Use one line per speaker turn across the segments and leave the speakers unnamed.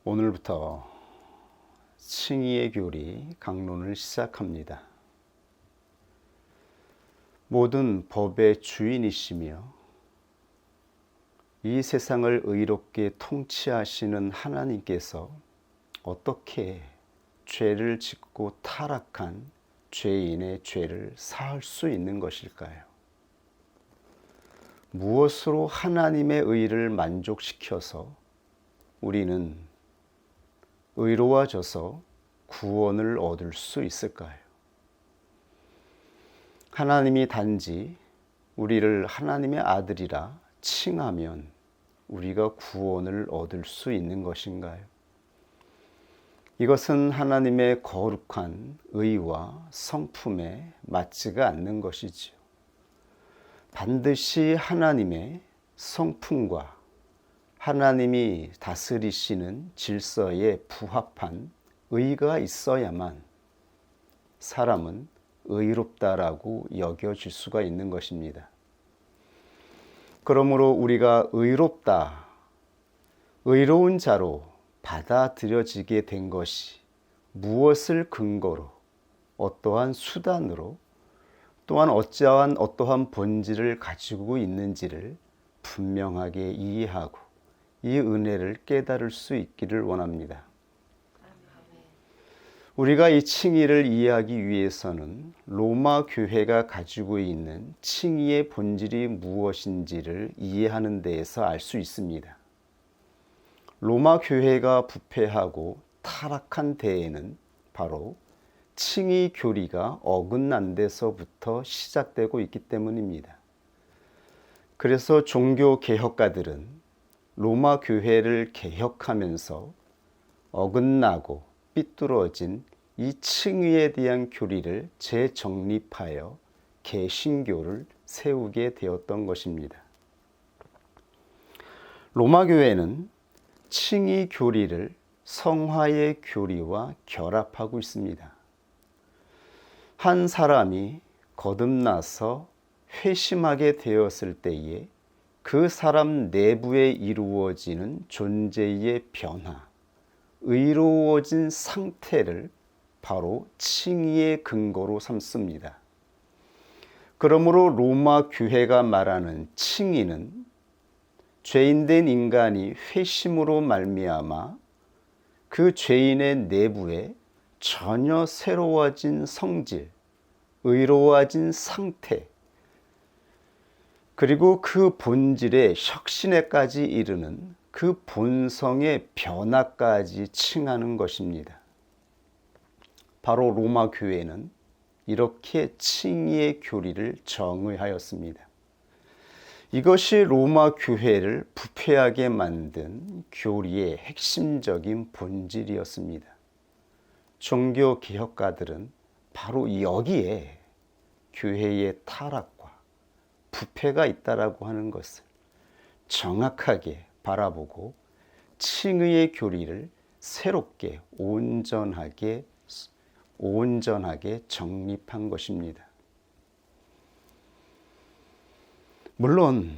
오늘부터 칭의의 교리 강론을 시작합니다. 모든 법의 주인이시며 이 세상을 의롭게 통치하시는 하나님께서 어떻게 죄를 짓고 타락한 죄인의 죄를 사할 수 있는 것일까요? 무엇으로 하나님의 의를 만족시켜서 우리는 의로워져서 구원을 얻을 수 있을까요? 하나님이 단지 우리를 하나님의 아들이라 칭하면 우리가 구원을 얻을 수 있는 것인가요? 이것은 하나님의 거룩한 의와 성품에 맞지가 않는 것이지요. 반드시 하나님의 성품과 하나님이 다스리시는 질서에 부합한 의가 있어야만 사람은 의롭다라고 여겨질 수가 있는 것입니다. 그러므로 우리가 의롭다, 의로운 자로 받아들여지게 된 것이 무엇을 근거로, 어떠한 수단으로, 또한 어떠한 본질을 가지고 있는지를 분명하게 이해하고 이 은혜를 깨달을 수 있기를 원합니다. 우리가 이 칭의를 이해하기 위해서는 로마 교회가 가지고 있는 칭의의 본질이 무엇인지를 이해하는 데에서 알 수 있습니다. 로마 교회가 부패하고 타락한 데에는 바로 칭의 교리가 어긋난 데서부터 시작되고 있기 때문입니다. 그래서 종교 개혁가들은 로마 교회를 개혁하면서 어긋나고 삐뚤어진 이 칭의에 대한 교리를 재정립하여 개신교를 세우게 되었던 것입니다. 로마 교회는 칭의 교리를 성화의 교리와 결합하고 있습니다. 한 사람이 거듭나서 회심하게 되었을 때에 그 사람 내부에 이루어지는 존재의 변화, 의로워진 상태를 바로 칭의의 근거로 삼습니다. 그러므로 로마 교회가 말하는 칭의는 죄인된 인간이 회심으로 말미암아 그 죄인의 내부에 전혀 새로워진 성질, 의로워진 상태, 그리고 그 본질의 혁신에까지 이르는 그 본성의 변화까지 칭하는 것입니다. 바로 로마 교회는 이렇게 칭의의 교리를 정의하였습니다. 이것이 로마 교회를 부패하게 만든 교리의 핵심적인 본질이었습니다. 종교 개혁가들은 바로 여기에 교회의 타락과 부패가 있다라고 하는 것을 정확하게 바라보고 칭의의 교리를 새롭게 온전하게 정립한 것입니다. 물론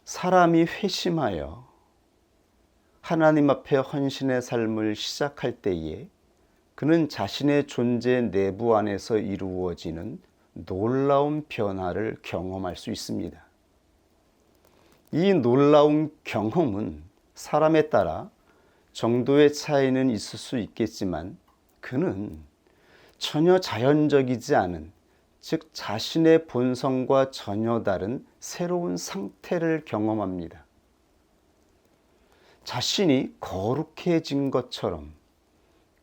사람이 회심하여 하나님 앞에 헌신의 삶을 시작할 때에 그는 자신의 존재 내부 안에서 이루어지는 놀라운 변화를 경험할 수 있습니다. 이 놀라운 경험은 사람에 따라 정도의 차이는 있을 수 있겠지만 그는 전혀 자연적이지 않은, 즉 자신의 본성과 전혀 다른 새로운 상태를 경험합니다. 자신이 거룩해진 것처럼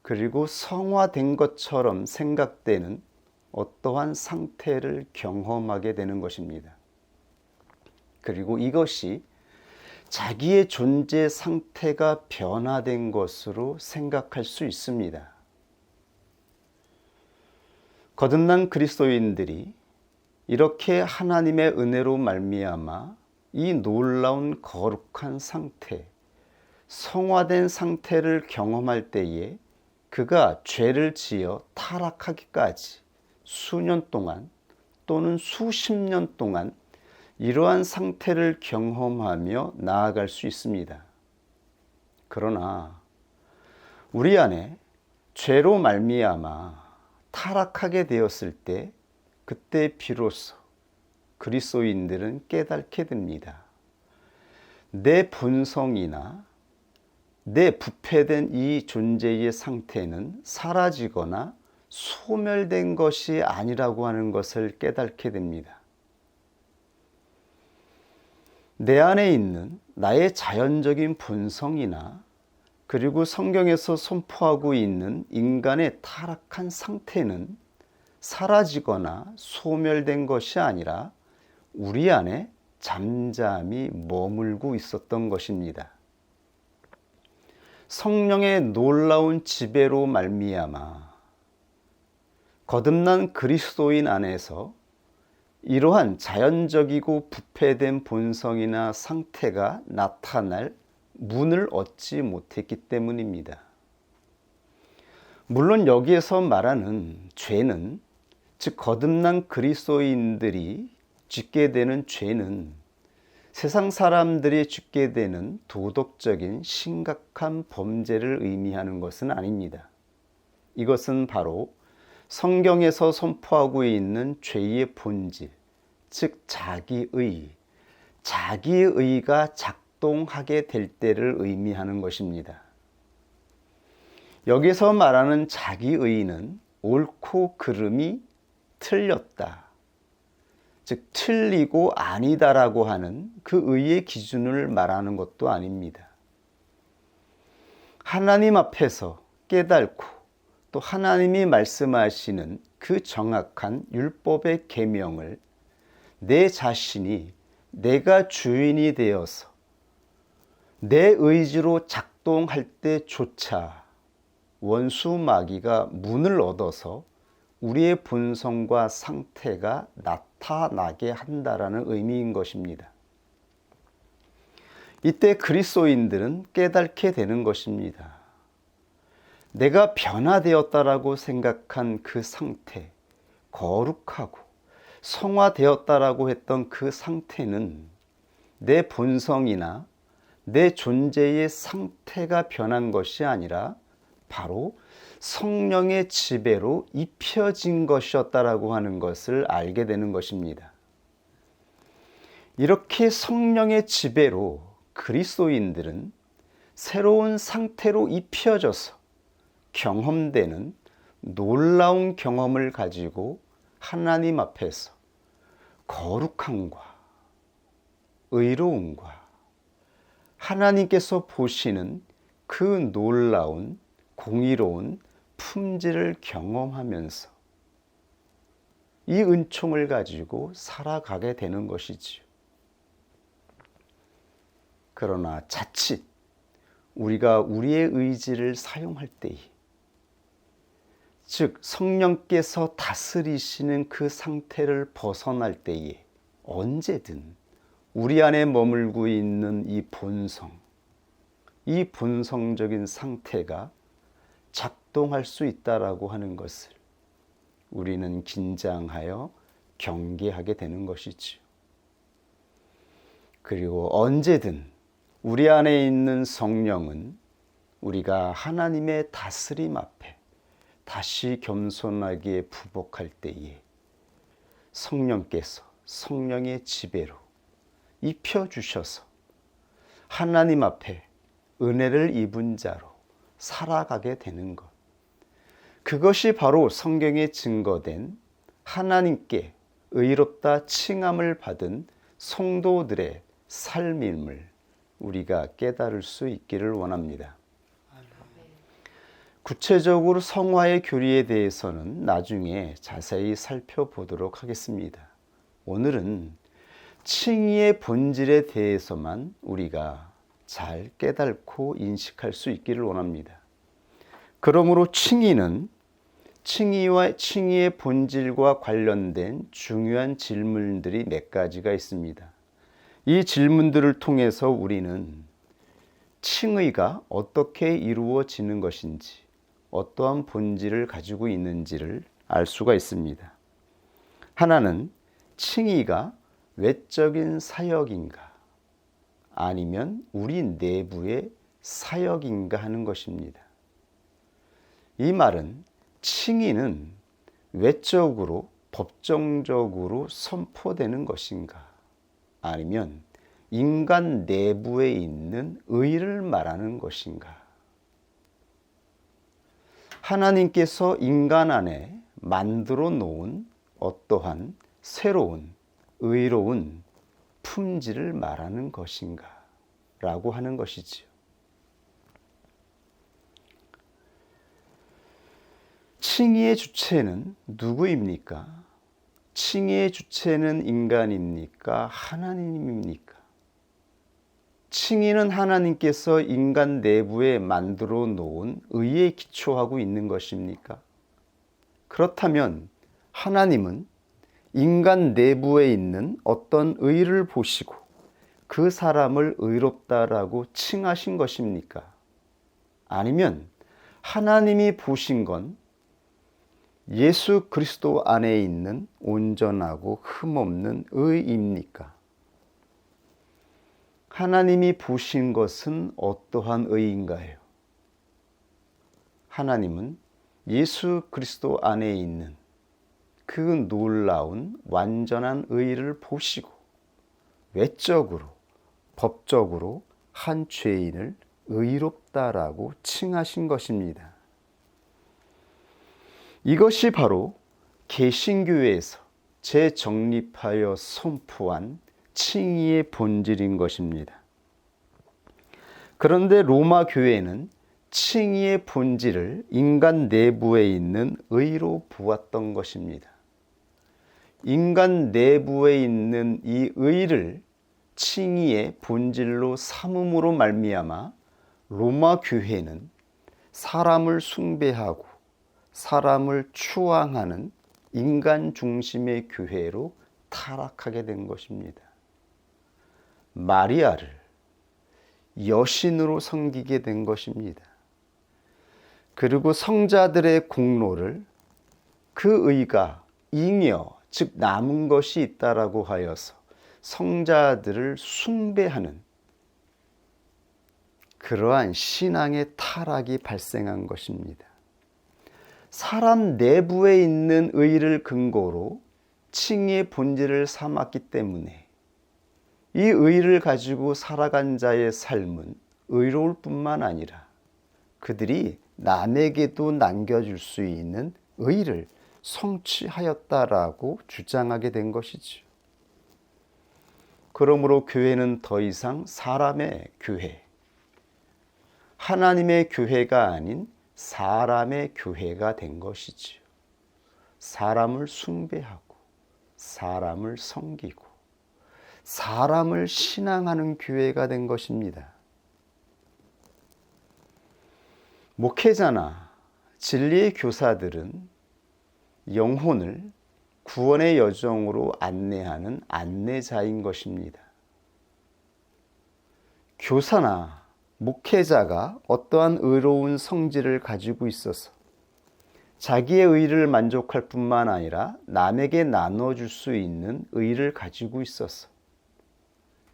그리고 성화된 것처럼 생각되는 어떠한 상태를 경험하게 되는 것입니다. 그리고 이것이 자기의 존재 상태가 변화된 것으로 생각할 수 있습니다. 거듭난 그리스도인들이 이렇게 하나님의 은혜로 말미암아 이 놀라운 거룩한 상태, 성화된 상태를 경험할 때에 그가 죄를 지어 타락하기까지 수년 동안 또는 수십 년 동안 이러한 상태를 경험하며 나아갈 수 있습니다. 그러나 우리 안에 죄로 말미암아 타락하게 되었을 때 그때 비로소 그리스도인들은 깨닫게 됩니다. 내 본성이나 내 부패된 이 존재의 상태는 사라지거나 소멸된 것이 아니라고 하는 것을 깨닫게 됩니다. 내 안에 있는 나의 자연적인 본성이나 그리고 성경에서 선포하고 있는 인간의 타락한 상태는 사라지거나 소멸된 것이 아니라 우리 안에 잠잠히 머물고 있었던 것입니다. 성령의 놀라운 지배로 말미암아 거듭난 그리스도인 안에서 이러한 자연적이고 부패된 본성이나 상태가 나타날 문을 얻지 못했기 때문입니다. 물론 여기에서 말하는 죄는, 즉 거듭난 그리스도인들이 짓게 되는 죄는 세상 사람들이 짓게 되는 도덕적인 심각한 범죄를 의미하는 것은 아닙니다. 이것은 바로 성경에서 선포하고 있는 죄의 본질, 즉 자기의가 작동하게 될 때를 의미하는 것입니다. 여기서 말하는 자기의는 옳고 그름이 틀렸다, 즉 틀리고 아니다라고 하는 그 의의 기준을 말하는 것도 아닙니다. 하나님 앞에서 깨닫고 또 하나님이 말씀하시는 그 정확한 율법의 계명을 내 자신이 내가 주인이 되어서 내 의지로 작동할 때조차 원수 마귀가 문을 얻어서 우리의 본성과 상태가 나타나게 한다라는 의미인 것입니다. 이때 그리스도인들은 깨닫게 되는 것입니다. 내가 변화되었다라고 생각한 그 상태, 거룩하고 성화되었다라고 했던 그 상태는 내 본성이나 내 존재의 상태가 변한 것이 아니라 바로 성령의 지배로 입혀진 것이었다라고 하는 것을 알게 되는 것입니다. 이렇게 성령의 지배로 그리스도인들은 새로운 상태로 입혀져서 경험되는 놀라운 경험을 가지고 하나님 앞에서 거룩함과 의로움과 하나님께서 보시는 그 놀라운 공의로운 품질을 경험하면서 이 은총을 가지고 살아가게 되는 것이지요. 그러나 자칫 우리가 우리의 의지를 사용할 때에, 즉 성령께서 다스리시는 그 상태를 벗어날 때에 언제든 우리 안에 머물고 있는 이 본성, 이 본성적인 상태가 작동할 수 있다라고 하는 것을 우리는 긴장하여 경계하게 되는 것이지요. 그리고 언제든 우리 안에 있는 성령은 우리가 하나님의 다스림 앞에 다시 겸손하게 부복할 때에 성령께서 성령의 지배로 입혀주셔서 하나님 앞에 은혜를 입은 자로 살아가게 되는 것, 그것이 바로 성경에 증거된 하나님께 의롭다 칭함을 받은 성도들의 삶임을 우리가 깨달을 수 있기를 원합니다. 구체적으로 성화의 교리에 대해서는 나중에 자세히 살펴보도록 하겠습니다. 오늘은 칭의의 본질에 대해서만 우리가 잘 깨닫고 인식할 수 있기를 원합니다. 그러므로 칭의는 칭의의 본질과 관련된 중요한 질문들이 몇 가지가 있습니다. 이 질문들을 통해서 우리는 칭의가 어떻게 이루어지는 것인지, 어떠한 본질을 가지고 있는지를 알 수가 있습니다. 하나는 칭의가 외적인 사역인가, 아니면 우리 내부의 사역인가 하는 것입니다. 이 말은 칭의는 외적으로 법정적으로 선포되는 것인가, 아니면 인간 내부에 있는 의를 말하는 것인가. 하나님께서 인간 안에 만들어 놓은 어떠한 새로운 의로운 품질을 말하는 것인가 라고 하는 것이지요. 칭의의 주체는 누구입니까? 칭의의 주체는 인간입니까? 하나님입니까? 칭의는 하나님께서 인간 내부에 만들어 놓은 의에 기초하고 있는 것입니까? 그렇다면 하나님은 인간 내부에 있는 어떤 의를 보시고 그 사람을 의롭다라고 칭하신 것입니까? 아니면 하나님이 보신 건 예수 그리스도 안에 있는 온전하고 흠없는 의입니까? 하나님이 보신 것은 어떠한 의인가요? 하나님은 예수 그리스도 안에 있는 그 놀라운 완전한 의를 보시고 외적으로 법적으로 한 죄인을 의롭다라고 칭하신 것입니다. 이것이 바로 개신교회에서 재정립하여 선포한 칭의의 본질인 것입니다. 그런데 로마 교회는 칭의의 본질을 인간 내부에 있는 의로 보았던 것입니다. 인간 내부에 있는 이 의를 칭의의 본질로 삼음으로 말미암아 로마 교회는 사람을 숭배하고 사람을 추앙하는 인간 중심의 교회로 타락하게 된 것입니다. 마리아를 여신으로 섬기게 된 것입니다. 그리고 성자들의 공로를 그 의가 잉여, 즉 남은 것이 있다라고 하여서 성자들을 숭배하는 그러한 신앙의 타락이 발생한 것입니다. 사람 내부에 있는 의를 근거로 칭의의 본질을 삼았기 때문에 이 의를 가지고 살아간 자의 삶은 의로울 뿐만 아니라 그들이 남에게도 남겨줄 수 있는 의를 성취하였다라고 주장하게 된 것이죠. 그러므로 교회는 더 이상 사람의 교회, 하나님의 교회가 아닌 사람의 교회가 된 것이지요. 사람을 숭배하고 사람을 섬기고 사람을 신앙하는 교회가 된 것입니다. 목회자나 진리의 교사들은 영혼을 구원의 여정으로 안내하는 안내자인 것입니다. 교사나 목회자가 어떠한 의로운 성질을 가지고 있어서 자기의 의를 만족할 뿐만 아니라 남에게 나눠줄 수 있는 의를 가지고 있어서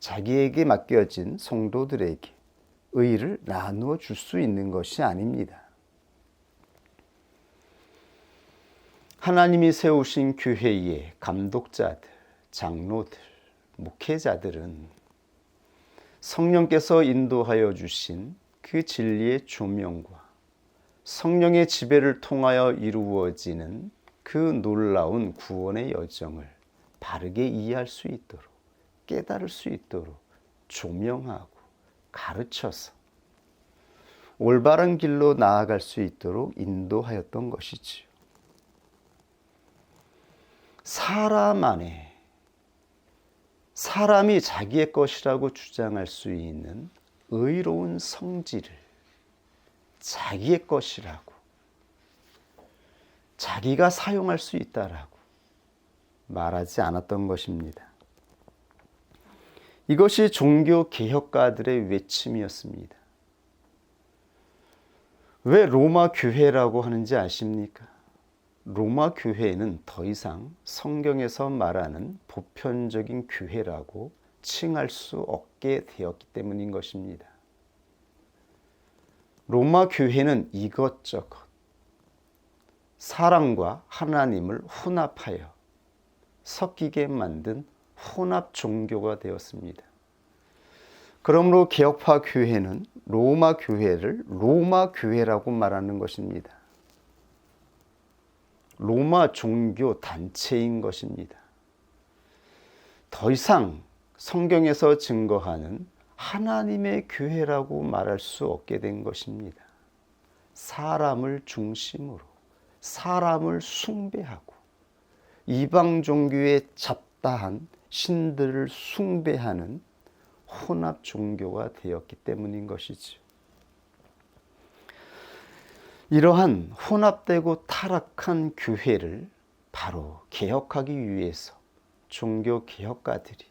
자기에게 맡겨진 성도들에게 의를 나누어 줄 수 있는 것이 아닙니다. 하나님이 세우신 교회의 감독자들, 장로들, 목회자들은 성령께서 인도하여 주신 그 진리의 조명과 성령의 지배를 통하여 이루어지는 그 놀라운 구원의 여정을 바르게 이해할 수 있도록, 깨달을 수 있도록 조명하고 가르쳐서 올바른 길로 나아갈 수 있도록 인도하였던 것이지요. 사람 안에 사람이 자기의 것이라고 주장할 수 있는 의로운 성질을 자기의 것이라고 자기가 사용할 수 있다라고 말하지 않았던 것입니다. 이것이 종교 개혁가들의 외침이었습니다. 왜 로마 교회라고 하는지 아십니까? 로마 교회는 더 이상 성경에서 말하는 보편적인 교회라고 칭할 수 없게 되었기 때문인 것입니다. 로마 교회는 이것저것 사람과 하나님을 혼합하여 섞이게 만든 혼합 종교가 되었습니다. 그러므로 개혁파 교회는 로마 교회를 로마 교회라고 말하는 것입니다. 로마 종교 단체인 것입니다. 더 이상 성경에서 증거하는 하나님의 교회라고 말할 수 없게 된 것입니다. 사람을 중심으로 사람을 숭배하고 이방 종교의 잡다한 신들을 숭배하는 혼합 종교가 되었기 때문인 것이죠. 이러한 혼합되고 타락한 교회를 바로 개혁하기 위해서 종교 개혁가들이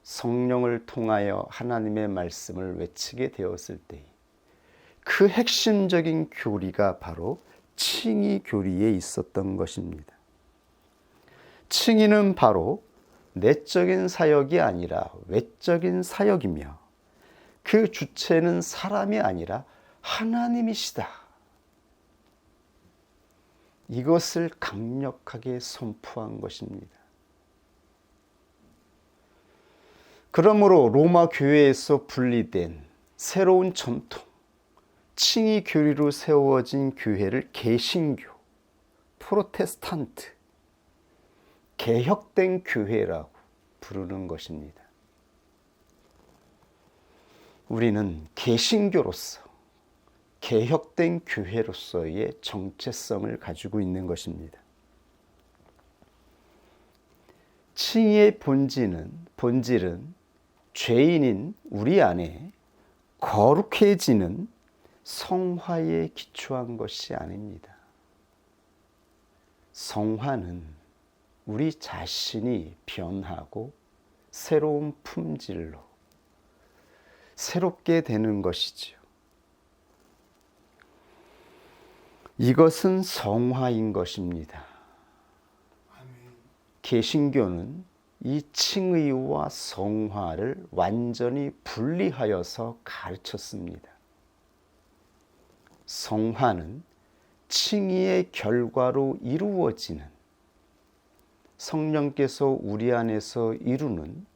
성령을 통하여 하나님의 말씀을 외치게 되었을 때 그 핵심적인 교리가 바로 칭의 교리에 있었던 것입니다. 칭의는 바로 내적인 사역이 아니라 외적인 사역이며 그 주체는 사람이 아니라 하나님이시다. 이것을 강력하게 선포한 것입니다. 그러므로 로마 교회에서 분리된 새로운 전통, 칭의 교리로 세워진 교회를 개신교, 프로테스탄트, 개혁된 교회라고 부르는 것입니다. 우리는 개신교로서 개혁된 교회로서의 정체성을 가지고 있는 것입니다. 칭의의 본질은 죄인인 우리 안에 거룩해지는 성화에 기초한 것이 아닙니다. 성화는 우리 자신이 변하고 새로운 품질로 새롭게 되는 것이지요. 이것은 성화인 것입니다. 개신교는 이 칭의와 성화를 완전히 분리하여서 가르쳤습니다. 성화는 칭의의 결과로 이루어지는 성령께서 우리 안에서 이루는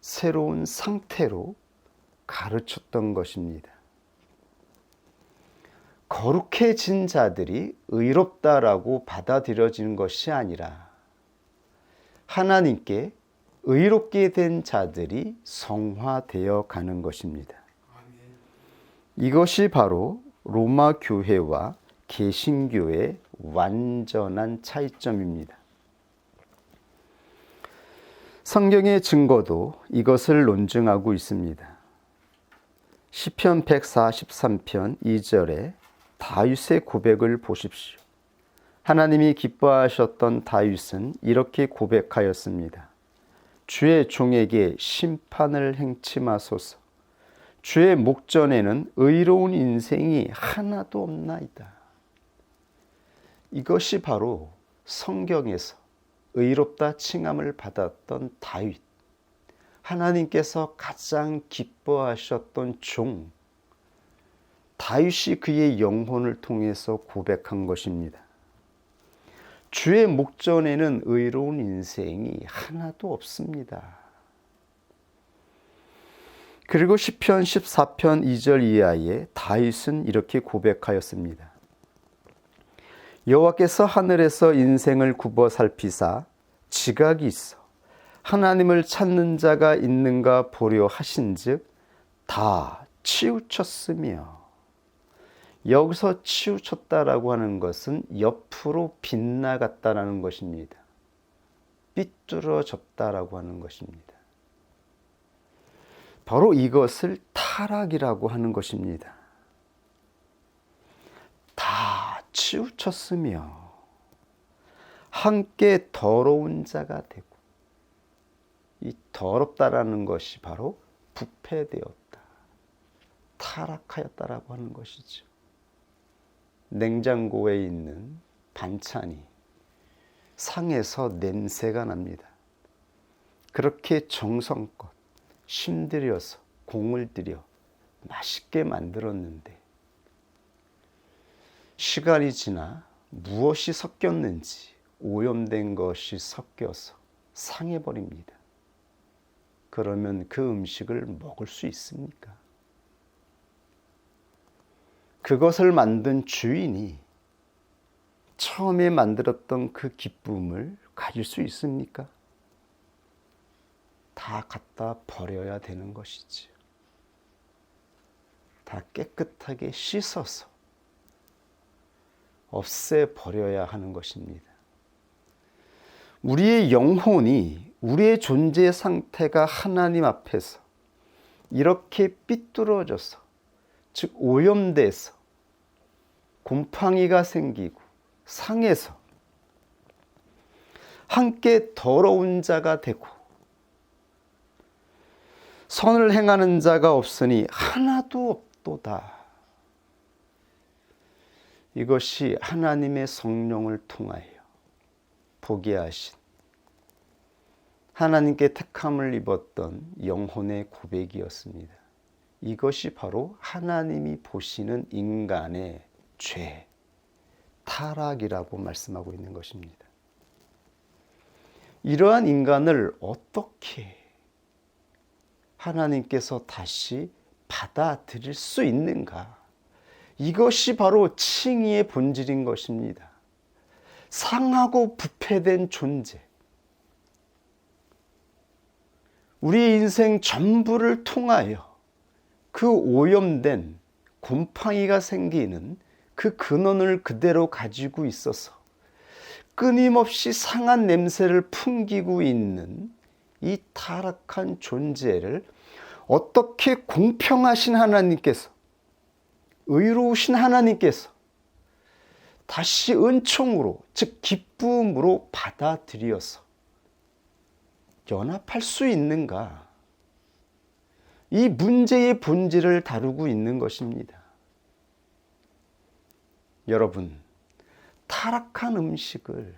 새로운 상태로 가르쳤던 것입니다. 거룩해진 자들이 의롭다라고 받아들여지는 것이 아니라 하나님께 의롭게 된 자들이 성화되어 가는 것입니다. 이것이 바로 로마 교회와 개신교의 완전한 차이점입니다. 성경의 증거도 이것을 논증하고 있습니다. 시편 143편 2절에 다윗의 고백을 보십시오. 하나님이 기뻐하셨던 다윗은 이렇게 고백하였습니다. 주의 종에게 심판을 행치 마소서. 주의 목전에는 의로운 인생이 하나도 없나이다. 이것이 바로 성경에서 의롭다 칭함을 받았던 다윗, 하나님께서 가장 기뻐하셨던 종, 다윗이 그의 영혼을 통해서 고백한 것입니다. 주의 목전에는 의로운 인생이 하나도 없습니다. 그리고 시편 14편 2절 이하에 다윗은 이렇게 고백하였습니다. 여호와께서 하늘에서 인생을 굽어 살피사 지각이 있어 하나님을 찾는 자가 있는가 보려 하신즉 다 치우쳤으며, 여기서 치우쳤다라고 하는 것은 옆으로 빗나갔다라는 것입니다. 삐뚤어졌다라고 하는 것입니다. 바로 이것을 타락이라고 하는 것입니다. 다 치우쳤으며 함께 더러운 자가 되고, 이 더럽다라는 것이 바로 부패되었다, 타락하였다라고 하는 것이죠. 냉장고에 있는 반찬이 상에서 냄새가 납니다. 그렇게 정성껏 힘들여서 공을 들여 맛있게 만들었는데 시간이 지나 무엇이 섞였는지 오염된 것이 섞여서 상해버립니다. 그러면 그 음식을 먹을 수 있습니까? 그것을 만든 주인이 처음에 만들었던 그 기쁨을 가질 수 있습니까? 다 갖다 버려야 되는 것이지요. 다 깨끗하게 씻어서 없애버려야 하는 것입니다. 우리의 영혼이, 우리의 존재 상태가 하나님 앞에서 이렇게 삐뚤어져서, 즉 오염돼서 곰팡이가 생기고 상해서 함께 더러운 자가 되고 선을 행하는 자가 없으니 하나도 없도다. 이것이 하나님의 성령을 통하여 보게 하신, 하나님께 택함을 입었던 영혼의 고백이었습니다. 이것이 바로 하나님이 보시는 인간의 죄, 타락이라고 말씀하고 있는 것입니다. 이러한 인간을 어떻게 하나님께서 다시 받아들일 수 있는가? 이것이 바로 칭의의 본질인 것입니다. 상하고 부패된 존재, 우리 인생 전부를 통하여 그 오염된 곰팡이가 생기는 그 근원을 그대로 가지고 있어서 끊임없이 상한 냄새를 풍기고 있는 이 타락한 존재를 어떻게 공평하신 하나님께서, 의로우신 하나님께서 다시 은총으로, 즉 기쁨으로 받아들여서 연합할 수 있는가? 이 문제의 본질을 다루고 있는 것입니다. 여러분, 타락한 음식을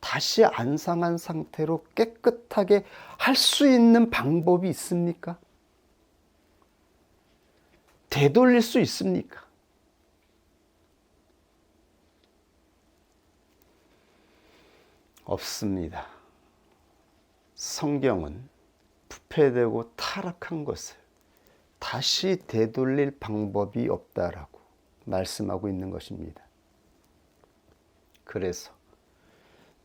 다시 안 상한 상태로 깨끗하게 할 수 있는 방법이 있습니까? 되돌릴 수 있습니까? 없습니다. 성경은 부패되고 타락한 것을 다시 되돌릴 방법이 없다라고 말씀하고 있는 것입니다. 그래서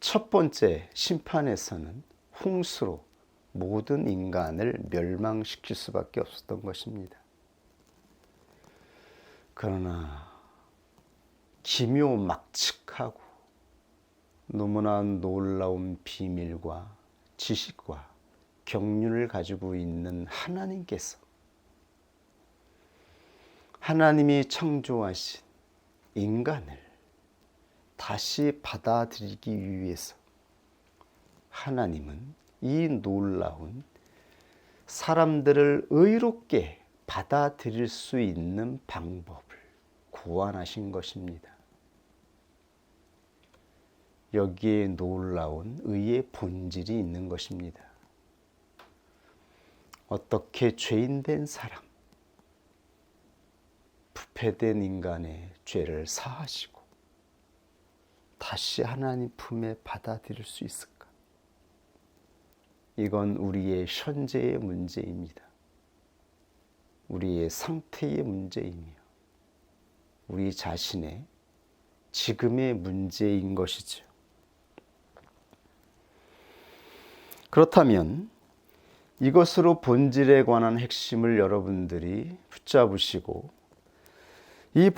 첫 번째 심판에서는 홍수로 모든 인간을 멸망시킬 수밖에 없었던 것입니다. 그러나 기묘막측하고 너무나 놀라운 비밀과 지식과 경륜을 가지고 있는 하나님께서, 하나님이 창조하신 인간을 다시 받아들이기 위해서 하나님은 이 놀라운 사람들을 의롭게 받아들일 수 있는 방법을 고안하신 것입니다. 여기에 놀라운 의의 본질이 있는 것입니다. 어떻게 죄인된 사람, 부패된 인간의 죄를 사하시고 다시 하나님 품에 받아들일 수 있을까? 이건 우리의 현재의 문제입니다. 우리의 상태의 문제이며 우리 자신의 지금의 문제인 것이죠. 그렇다면 이것으로 본질에 관한 핵심을 여러분들이 붙잡으시고 이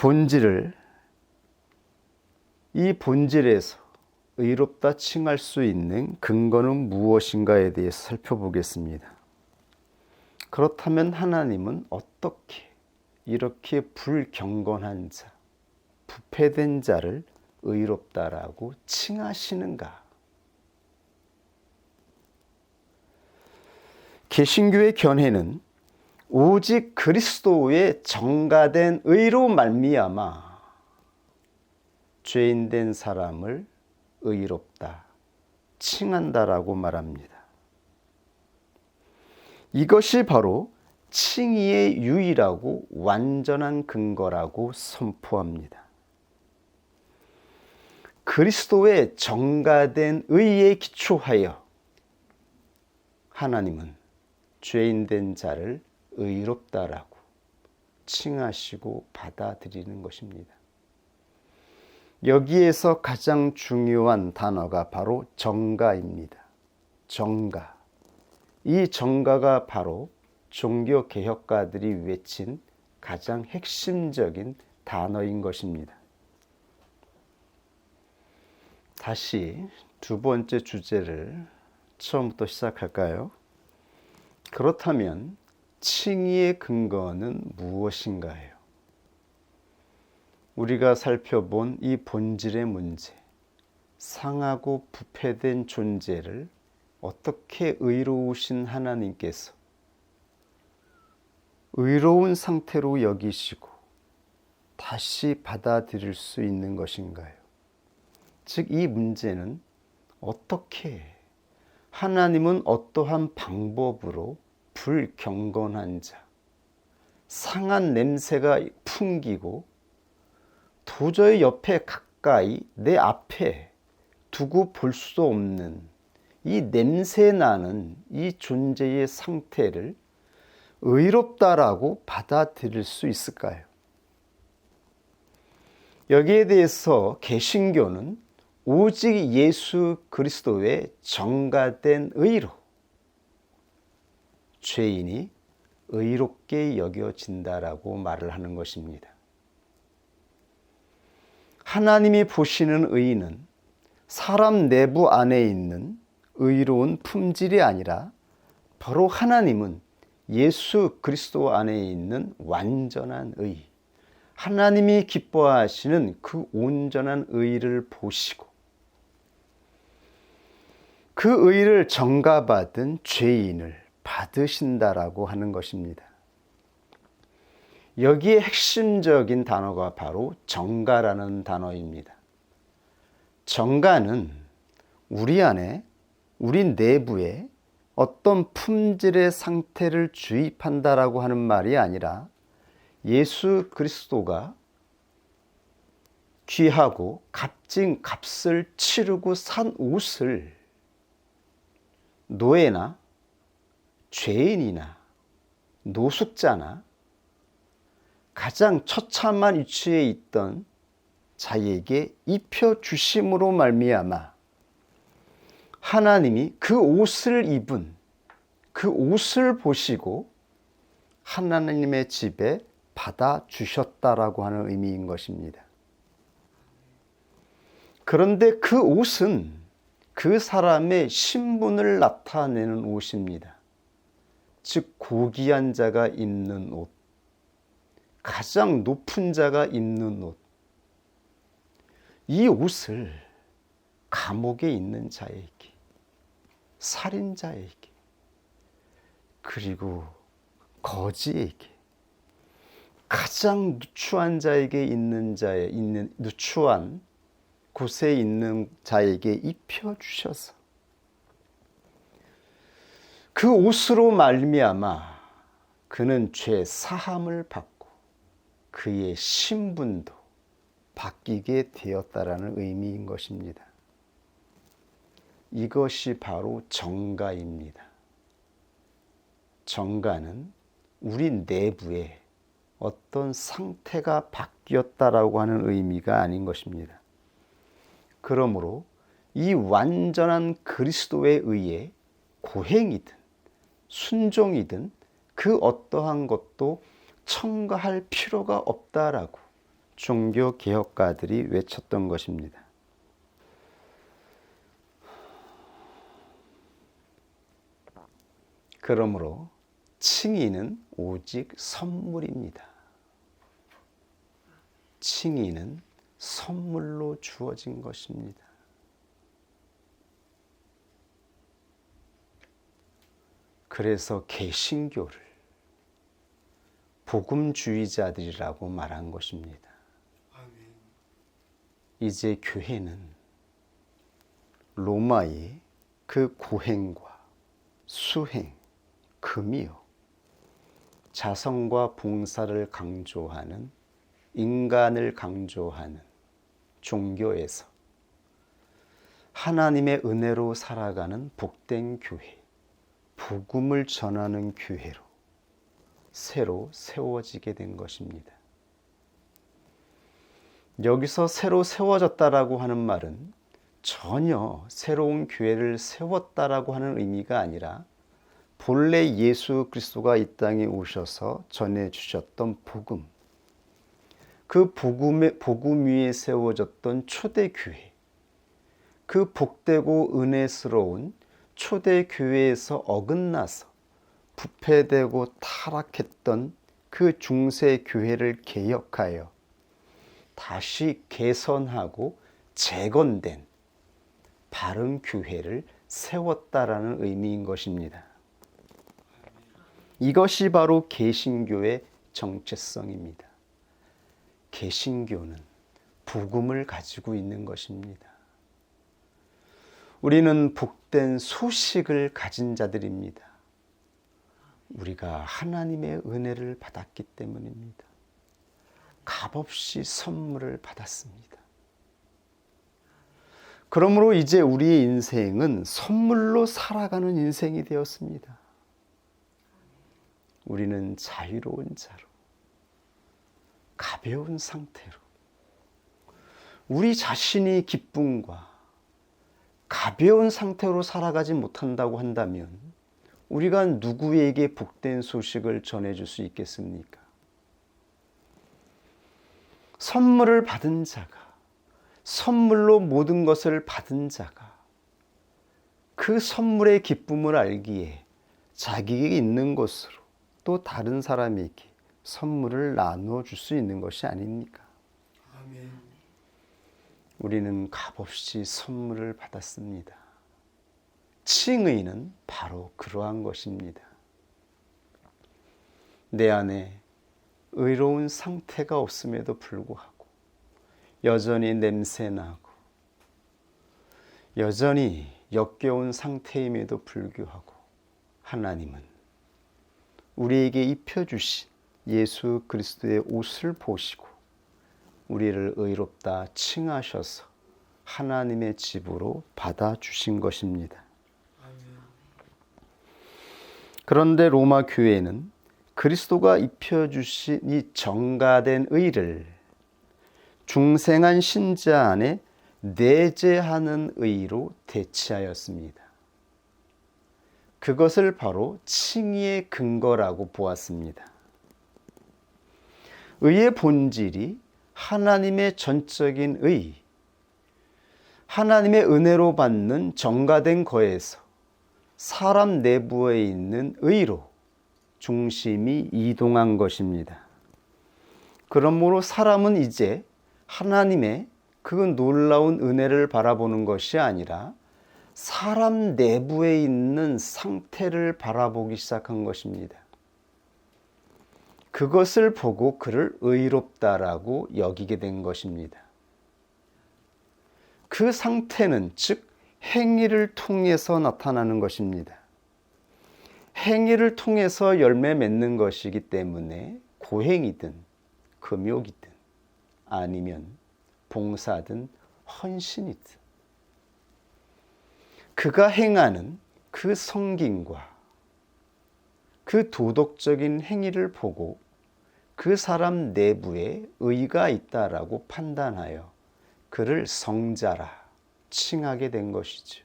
본질에서 의롭다 칭할 수 있는 근거는 무엇인가에 대해서 살펴보겠습니다. 그렇다면 하나님은 어떻게 이렇게 불경건한 자, 부패된 자를 의롭다라고 칭하시는가? 개신교의 견해는 오직 그리스도의 정가된 의로 말미암아 죄인된 사람을 의롭다 칭한다라고 말합니다. 이것이 바로 칭의의 유일하고 완전한 근거라고 선포합니다. 그리스도의 정가된 의에 기초하여 하나님은 죄인된 자를 의롭다라고 칭하시고 받아들이는 것입니다. 여기에서 가장 중요한 단어가 바로 정가입니다. 정가. 이 정가가 바로 종교개혁가들이 외친 가장 핵심적인 단어인 것입니다. 다시 두 번째 주제를 처음부터 시작할까요? 그렇다면 칭의의 근거는 무엇인가요? 우리가 살펴본 이 본질의 문제, 상하고 부패된 존재를 어떻게 의로우신 하나님께서 의로운 상태로 여기시고 다시 받아들일 수 있는 것인가요? 즉, 이 문제는 어떻게 하나님은 어떠한 방법으로 불경건한 자, 상한 냄새가 풍기고 도저히 옆에 가까이 내 앞에 두고 볼 수 없는 이 냄새 나는 이 존재의 상태를 의롭다라고 받아들일 수 있을까요? 여기에 대해서 개신교는 오직 예수 그리스도의 정가된 의로 죄인이 의롭게 여겨진다라고 말을 하는 것입니다. 하나님이 보시는 의는 사람 내부 안에 있는 의로운 품질이 아니라 바로 하나님은 예수 그리스도 안에 있는 완전한 의, 하나님이 기뻐하시는 그 온전한 의를 보시고 그 의를 정가받은 죄인을 받으신다라고 하는 것입니다. 여기에 핵심적인 단어가 바로 정가라는 단어입니다. 정가는 우리 안에, 우리 내부에 어떤 품질의 상태를 주입한다라고 하는 말이 아니라 예수 그리스도가 귀하고 값진 값을 치르고 산 옷을 노예나 죄인이나 노숙자나 가장 처참한 위치에 있던 자에게 입혀주심으로 말미암아 하나님이 그 옷을 입은 그 옷을 보시고 하나님의 집에 받아주셨다라고 하는 의미인 것입니다. 그런데 그 옷은 그 사람의 신분을 나타내는 옷입니다. 즉 고귀한 자가 입는 옷, 가장 높은 자가 입는 옷, 이 옷을 감옥에 있는 자에게, 살인자에게, 그리고 거지에게, 가장 누추한 자에게 있는 누추한 곳에 있는 자에게 입혀주셔서 그 옷으로 말미암아 그는 죄 사함을 받고 그의 신분도 바뀌게 되었다라는 의미인 것입니다. 이것이 바로 정가입니다. 정가는 우리 내부에 어떤 상태가 바뀌었다라고 하는 의미가 아닌 것입니다. 그러므로 이 완전한 그리스도에 의해 고행이든 순종이든 그 어떠한 것도 첨가할 필요가 없다라고 종교개혁가들이 외쳤던 것입니다. 그러므로 칭의는 오직 선물입니다. 칭의는 선물로 주어진 것입니다. 그래서 개신교를 복음주의자들이라고 말한 것입니다. 이제 교회는 로마의 그 고행과 수행, 금이요, 자성과 봉사를 강조하는, 인간을 강조하는 종교에서 하나님의 은혜로 살아가는 복된 교회, 복음을 전하는 교회로 새로 세워지게 된 것입니다. 여기서 새로 세워졌다라고 하는 말은 전혀 새로운 교회를 세웠다라고 하는 의미가 아니라 본래 예수 그리스도가 이 땅에 오셔서 전해주셨던 복음, 그 복음 위에 세워졌던 초대교회, 그 복되고 은혜스러운 초대교회에서 어긋나서 부패되고 타락했던 그 중세교회를 개혁하여 다시 개선하고 재건된 바른 교회를 세웠다라는 의미인 것입니다. 이것이 바로 개신교의 정체성입니다. 개신교는 복음을 가지고 있는 것입니다. 우리는 복된 소식을 가진 자들입니다. 우리가 하나님의 은혜를 받았기 때문입니다. 값없이 선물을 받았습니다. 그러므로 이제 우리의 인생은 선물로 살아가는 인생이 되었습니다. 우리는 자유로운 자로, 가벼운 상태로, 우리 자신이 기쁨과 가벼운 상태로 살아가지 못한다고 한다면 우리가 누구에게 복된 소식을 전해줄 수 있겠습니까? 선물을 받은 자가, 선물로 모든 것을 받은 자가 그 선물의 기쁨을 알기에 자기에게 있는 것으로 또 다른 사람에게 선물을 나누어 줄 수 있는 것이 아닙니까? 아멘. 우리는 값없이 선물을 받았습니다. 칭의는 바로 그러한 것입니다. 내 안에 의로운 상태가 없음에도 불구하고 여전히 냄새나고 여전히 역겨운 상태임에도 불구하고 하나님은 우리에게 입혀주신 예수 그리스도의 옷을 보시고 우리를 의롭다 칭하셔서 하나님의 집으로 받아주신 것입니다. 그런데 로마 교회는 그리스도가 입혀주신 이 정가된 의를 중생한 신자 안에 내재하는 의로 대체하였습니다. 그것을 바로 칭의의 근거라고 보았습니다. 의의 본질이 하나님의 전적인 의, 하나님의 은혜로 받는 정가된 거에서 사람 내부에 있는 의로 중심이 이동한 것입니다. 그러므로 사람은 이제 하나님의 그 놀라운 은혜를 바라보는 것이 아니라 사람 내부에 있는 상태를 바라보기 시작한 것입니다. 그것을 보고 그를 의롭다라고 여기게 된 것입니다. 그 상태는 즉 행위를 통해서 나타나는 것입니다. 행위를 통해서 열매 맺는 것이기 때문에 고행이든 금욕이든 아니면 봉사든 헌신이든 그가 행하는 그 성김과 그 도덕적인 행위를 보고 그 사람 내부에 의가 있다라고 판단하여 그를 성자라 칭하게 된 것이죠.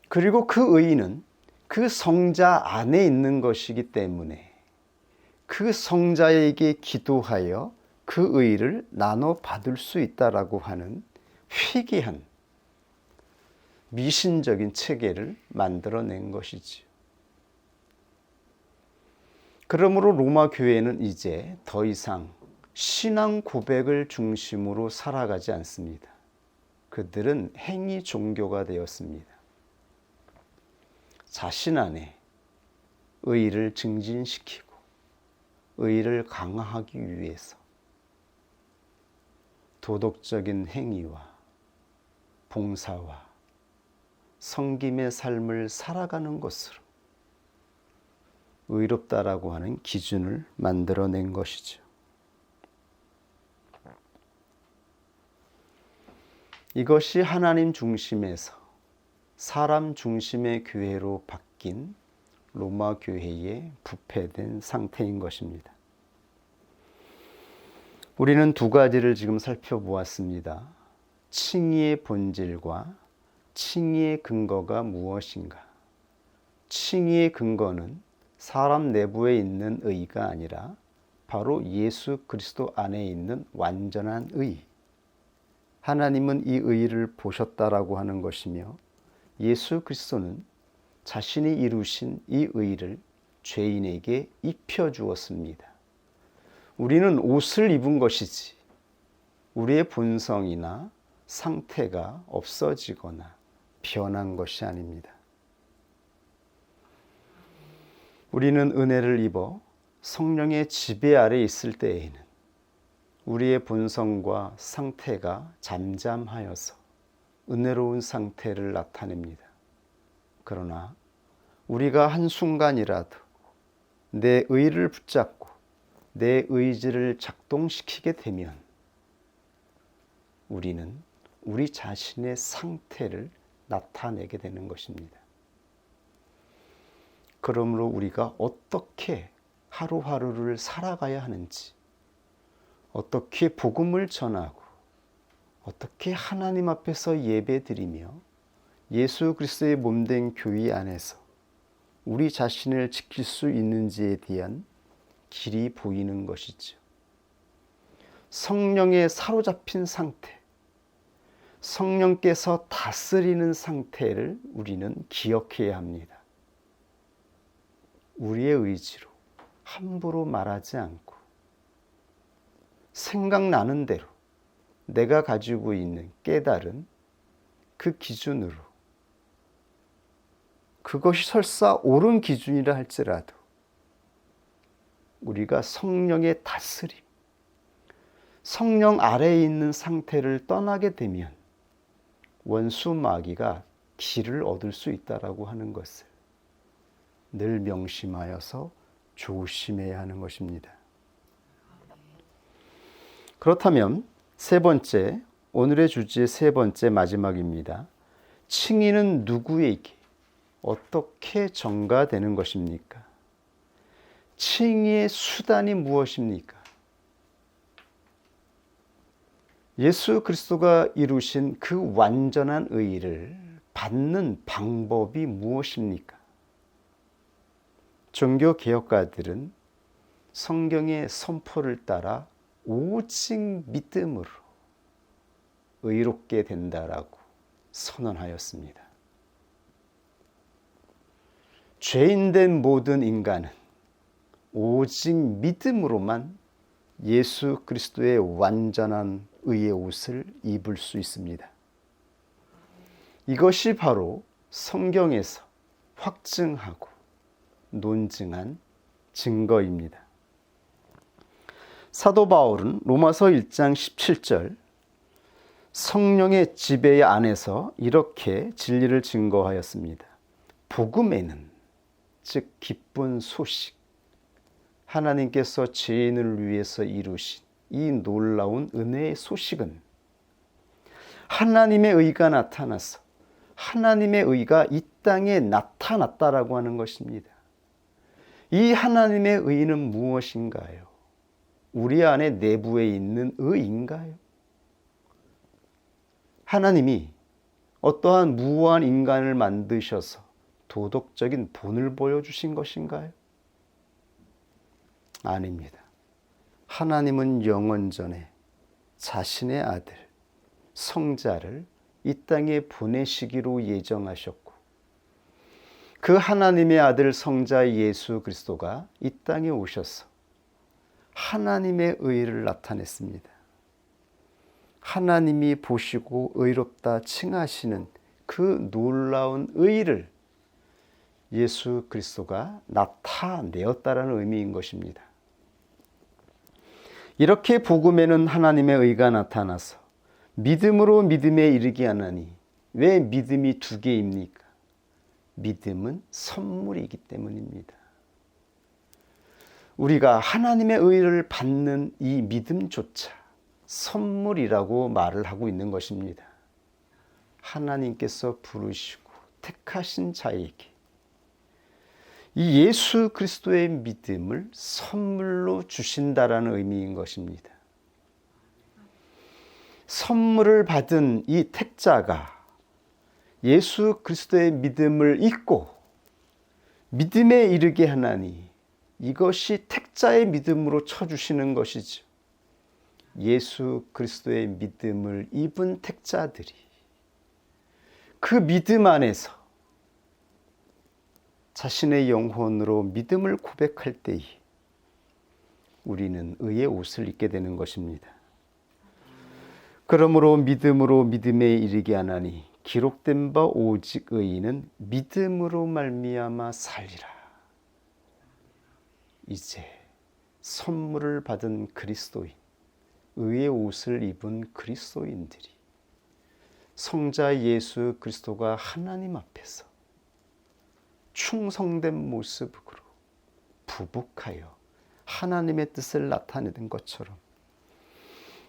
그리고 그 의는 그 성자 안에 있는 것이기 때문에 그 성자에게 기도하여 그 의를 나눠 받을 수 있다라고 하는 희귀한 미신적인 체계를 만들어낸 것이지요. 그러므로 로마 교회는 이제 더 이상 신앙 고백을 중심으로 살아가지 않습니다. 그들은 행위 종교가 되었습니다. 자신 안에 의를 증진시키고 의를 강화하기 위해서 도덕적인 행위와 봉사와 성김의 삶을 살아가는 것으로 의롭다라고 하는 기준을 만들어낸 것이죠. 이것이 하나님 중심에서 사람 중심의 교회로 바뀐 로마 교회의 부패된 상태인 것입니다. 우리는 두 가지를 지금 살펴보았습니다. 칭의의 본질과 칭의의 근거가 무엇인가? 칭의의 근거는 사람 내부에 있는 의가 아니라 바로 예수 그리스도 안에 있는 완전한 의. 하나님은 이 의를 보셨다라고 하는 것이며 예수 그리스도는 자신이 이루신 이 의를 죄인에게 입혀주었습니다. 우리는 옷을 입은 것이지 우리의 본성이나 상태가 없어지거나 변한 것이 아닙니다. 우리는 은혜를 입어 성령의 지배 아래 있을 때에는 우리의 본성과 상태가 잠잠하여서 은혜로운 상태를 나타냅니다. 그러나 우리가 한순간이라도 내 의를 붙잡고 내 의지를 작동시키게 되면 우리는 우리 자신의 상태를 나타내게 되는 것입니다. 그러므로 우리가 어떻게 하루하루를 살아가야 하는지, 어떻게 복음을 전하고, 어떻게 하나님 앞에서 예배드리며 예수 그리스도의 몸된 교회 안에서 우리 자신을 지킬 수 있는지에 대한 길이 보이는 것이죠. 성령에 사로잡힌 상태, 성령께서 다스리는 상태를 우리는 기억해야 합니다. 우리의 의지로 함부로 말하지 않고 생각나는 대로 내가 가지고 있는 깨달은 그 기준으로, 그것이 설사 옳은 기준이라 할지라도 우리가 성령의 다스림, 성령 아래에 있는 상태를 떠나게 되면 원수 마귀가 길을 얻을 수 있다라고 하는 것을 늘 명심하여서 조심해야 하는 것입니다. 그렇다면 세 번째, 오늘의 주제의 세 번째 마지막입니다. 칭의는 누구에게 어떻게 전가되는 것입니까? 칭의의 수단이 무엇입니까? 예수 그리스도가 이루신 그 완전한 의를 받는 방법이 무엇입니까? 종교개혁가들은 성경의 선포를 따라 오직 믿음으로 의롭게 된다라고 선언하였습니다. 죄인된 모든 인간은 오직 믿음으로만 예수 그리스도의 완전한 의의 옷을 입을 수 있습니다. 이것이 바로 성경에서 확증하고 논증한 증거입니다. 사도 바울은 로마서 1장 17절 성령의 지배 안에서 이렇게 진리를 증거하였습니다. 복음에는, 즉 기쁜 소식, 하나님께서 죄인을 위해서 이루신 이 놀라운 은혜의 소식은 하나님의 의가 나타나서 하나님의 의가 이 땅에 나타났다라고 하는 것입니다. 이 하나님의 의는 무엇인가요? 우리 안에 내부에 있는 의인가요? 하나님이 어떠한 무고한 인간을 만드셔서 도덕적인 본을 보여주신 것인가요? 아닙니다. 하나님은 영원 전에 자신의 아들, 성자를 이 땅에 보내시기로 예정하셨고 그 하나님의 아들 성자 예수 그리스도가 이 땅에 오셔서 하나님의 의를 나타냈습니다. 하나님이 보시고 의롭다 칭하시는 그 놀라운 의를 예수 그리스도가 나타내었다라는 의미인 것입니다. 이렇게 복음에는 하나님의 의가 나타나서 믿음으로 믿음에 이르게 하나니, 왜 믿음이 두 개입니까? 믿음은 선물이기 때문입니다. 우리가 하나님의 의를 받는 이 믿음조차 선물이라고 말을 하고 있는 것입니다. 하나님께서 부르시고 택하신 자에게 이 예수 그리스도의 믿음을 선물로 주신다라는 의미인 것입니다. 선물을 받은 이 택자가 예수 그리스도의 믿음을 잊고 믿음에 이르게 하나니 이것이 택자의 믿음으로 쳐주시는 것이죠. 예수 그리스도의 믿음을 입은 택자들이 그 믿음 안에서 자신의 영혼으로 믿음을 고백할 때에 우리는 의의 옷을 입게 되는 것입니다. 그러므로 믿음으로 믿음에 이르게 하나니 기록된 바 오직 의인은 믿음으로 말미암아 살리라. 이제 선물을 받은 그리스도인, 의의 옷을 입은 그리스도인들이 성자 예수 그리스도가 하나님 앞에서 충성된 모습으로 부복하여 하나님의 뜻을 나타내는 것처럼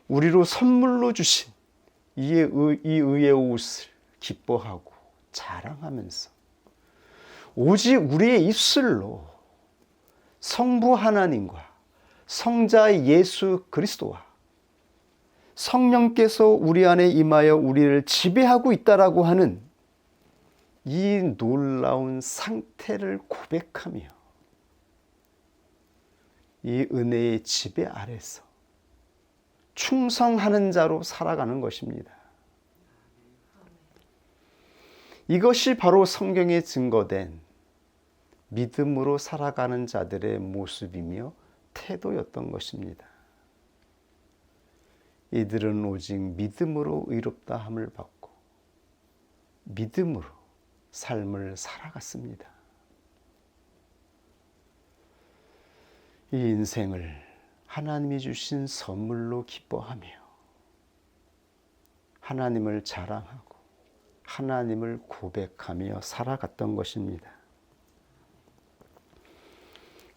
우리로 선물로 주신 이 의의 옷을 기뻐하고 자랑하면서 오직 우리의 입술로 성부 하나님과 성자 예수 그리스도와 성령께서 우리 안에 임하여 우리를 지배하고 있다라고 하는 이 놀라운 상태를 고백하며 이 은혜의 지배 아래서 충성하는 자로 살아가는 것입니다. 이것이 바로 성경에 증거된 믿음으로 살아가는 자들의 모습이며 태도였던 것입니다. 이들은 오직 믿음으로 의롭다 함을 받고 믿음으로 삶을 살아갔습니다. 이 인생을 하나님이 주신 선물로 기뻐하며 하나님을 자랑하고 하나님을 고백하며 살아갔던 것입니다.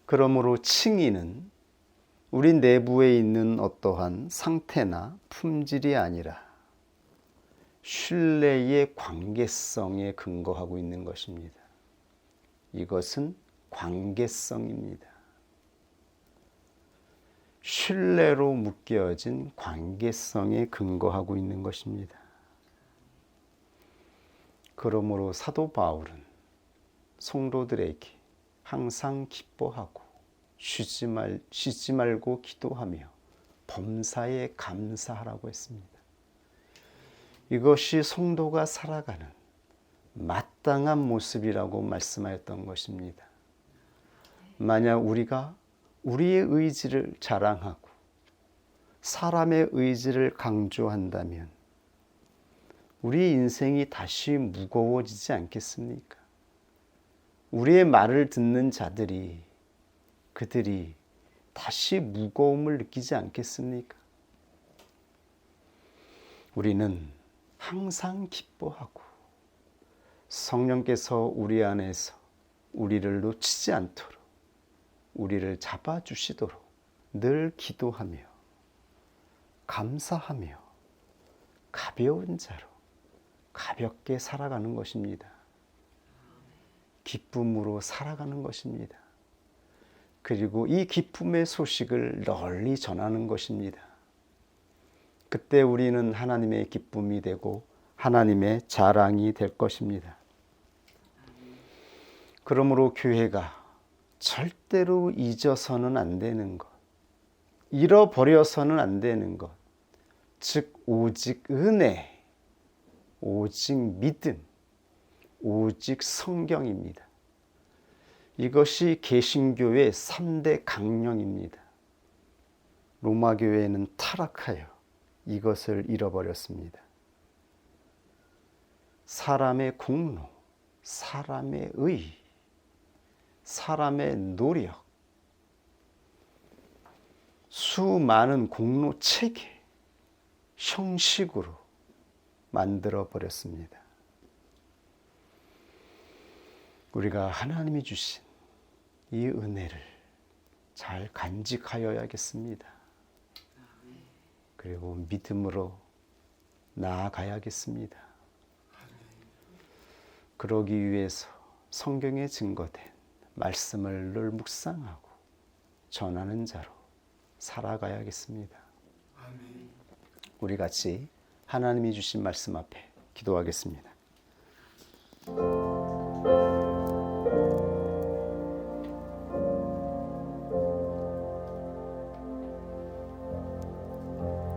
그러므로 칭의는 우리 내부에 있는 어떠한 상태나 품질이 아니라 신뢰의 관계성에 근거하고 있는 것입니다. 이것은 관계성입니다. 신뢰로 묶여진 관계성에 근거하고 있는 것입니다. 그러므로 사도 바울은 성도들에게 항상 기뻐하고 쉬지 말고 기도하며 범사에 감사하라고 했습니다. 이것이 성도가 살아가는 마땅한 모습이라고 말씀하였던 것입니다. 만약 우리가 우리의 의지를 자랑하고 사람의 의지를 강조한다면 우리 인생이 다시 무거워지지 않겠습니까? 우리의 말을 듣는 자들이 그들이 다시 무거움을 느끼지 않겠습니까? 우리는 항상 기뻐하고 성령께서 우리 안에서 우리를 놓치지 않도록 우리를 잡아주시도록 늘 기도하며 감사하며 가벼운 자로 가볍게 살아가는 것입니다. 기쁨으로 살아가는 것입니다. 그리고 이 기쁨의 소식을 널리 전하는 것입니다. 그때 우리는 하나님의 기쁨이 되고 하나님의 자랑이 될 것입니다. 그러므로 교회가 절대로 잊어서는 안 되는 것, 잃어버려서는 안 되는 것, 즉 오직 은혜, 오직 믿음, 오직 성경입니다. 이것이 개신교의 3대 강령입니다. 로마교회는 타락하여 이것을 잃어버렸습니다. 사람의 공로, 사람의 의, 사람의 노력, 수많은 공로 체계, 형식으로 만들어 버렸습니다. 우리가 하나님이 주신 이 은혜를 잘 간직하여야겠습니다. 그리고 믿음으로 나아가야겠습니다. 그러기 위해서 성경에 증거된 말씀을 늘 묵상하고 전하는 자로 살아가야겠습니다. 우리 같이 하나님이 주신 말씀 앞에 기도하겠습니다.